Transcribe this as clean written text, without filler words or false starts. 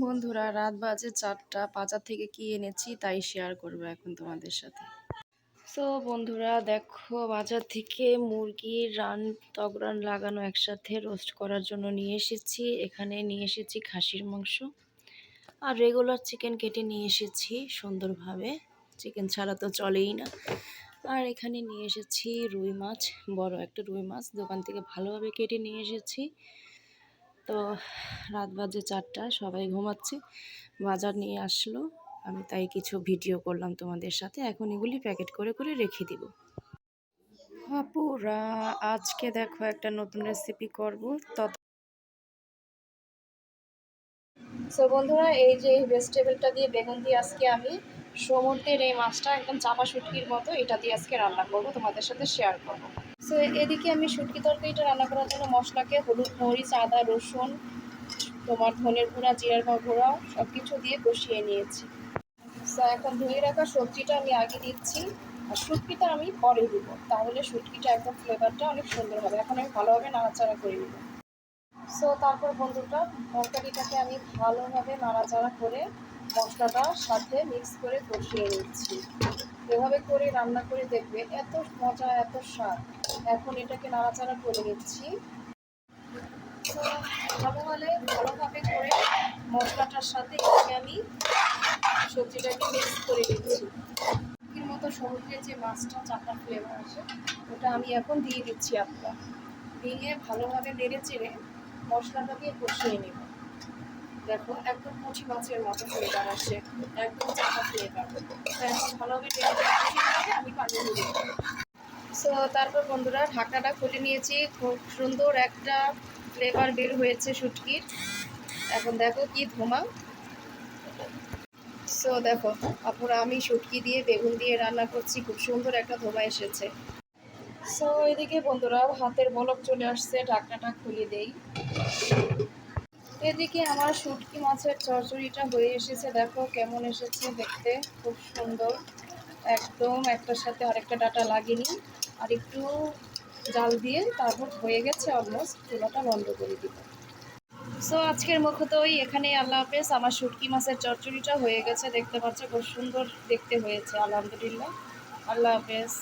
বন্ধুরা, রাত বাজে ৪টা। বাজার থেকে কি এনেছি তাই শেয়ার করবো এখন তোমাদের সাথে। সো বন্ধুরা দেখো, বাজার থেকে মুরগির তগরান লাগানো একসাথে রোস্ট করার জন্য নিয়ে এসেছি। এখানে নিয়ে এসেছি খাসির মাংস আর রেগুলার চিকেন কেটে নিয়ে এসেছি সুন্দরভাবে, চিকেন ছাড়া তো চলেই না। আর এখানে নিয়ে এসেছি রুই মাছ, বড় একটা রুই মাছ দোকান থেকে ভালোভাবে কেটে নিয়ে এসেছি। তো রাত বাজে ৪টা, সবাই ঘুমাচ্ছে, বাজার নিয়ে আসলো, আমি তাই কিছু ভিডিও করলাম তোমাদের সাথে। এখন এগুলি প্যাকেট করে করে রেখে দিব। আপুরা, আজকে দেখো একটা নতুন রেসিপি করব। সো বন্ধুরা, এই যে ভেজিটেবলটা দিয়ে, বেগুন দিয়ে আজকে আমি সমুদ্রের এই মাছটা একদম চাপা শুটকির মতো, এটা দিয়ে আজকে রান্না করব, তোমাদের সাথে শেয়ার করব। সো এদিকে আমি শুটকি তরকারিটা রান্না করার জন্য মশলাকে হলুদ, মরিচ, আদা, রসুন, তোমার ধনের গুঁড়া, জিরার গুঁড়া সব কিছু দিয়ে কষিয়ে নিয়েছি। সো এখন ধুয়ে রাখা সবজিটা আমি আগে দিচ্ছি, আর শুটকিটা আমি পরে দিব, তাহলে শুটকিটা একদম ফ্লেভারটা অনেক সুন্দর হবে। এখন আমি ভালোভাবে নাড়াচাড়া করে দিব। সো তারপর বন্ধুটা, তরকারিটাকে আমি ভালোভাবে নাড়াচাড়া করে মশলাটার সাথে মিক্স করে কষিয়ে নিচ্ছি। এভাবে করে রান্না করে দেখবে, এত মজা, এত স্বাদ। এখন এটাকে নাড়াচাড়া করে নিচ্ছি। ভালোভাবে করে মশলাটার সাথে এটাকে আমি সবজিটাকে মিক্স করে দিচ্ছি। এর মতো সমুদ্রের যে মাছটা চাপা ফ্লেভার আসে, ওটা আমি এখন দিয়ে দিচ্ছি। আপনারা দিয়ে ভালোভাবে নেড়ে চেড়ে মশলাটাকে কষিয়ে নেব। দেখো, একদম পুঁটি মাছের মতো ফ্লেভার আসে, একদম চাপা ফ্লেভার। এখন ভালোভাবে নেড়ে চেড়ে আমি পানি দিয়ে দেবো। সো তারপর বন্ধুরা, ঢাকাটা খুলে নিয়েছি, খুব সুন্দর একটা ফ্লেভার বের হয়েছে শুটকির। এখন দেখো কি ধোঁয়া। সো দেখো আপুরা, আমি শুটকি দিয়ে বেগুন দিয়ে রান্না করছি, খুব সুন্দর একটা ধোঁয়া এসেছে। সো এদিকে বন্ধুরা, হাতের বলক চলে আসছে, ঢাকনাটা খুলে দেই। এদিকে আমার শুটকি মাছের চচ্চড়িটা হয়ে এসেছে, দেখো কেমন এসেছে দেখতে, খুব সুন্দর একদম, একটার সাথে আরেকটা ডাটা লাগেনি। আর একটু জাল দিয়ে তারপর হয়ে গেছে অলমোস্ট, চুলাটা বন্ধ করে দিব। সো আজকের মতো এখানে, আল্লাহ হাফেজ। আমার শুটকি মাছের চচ্চড়িটা হয়ে গেছে, দেখতে পাচ্ছ খুব সুন্দর দেখতে হয়েছে, আলহামদুলিল্লাহ। আল্লাহ হাফেজ।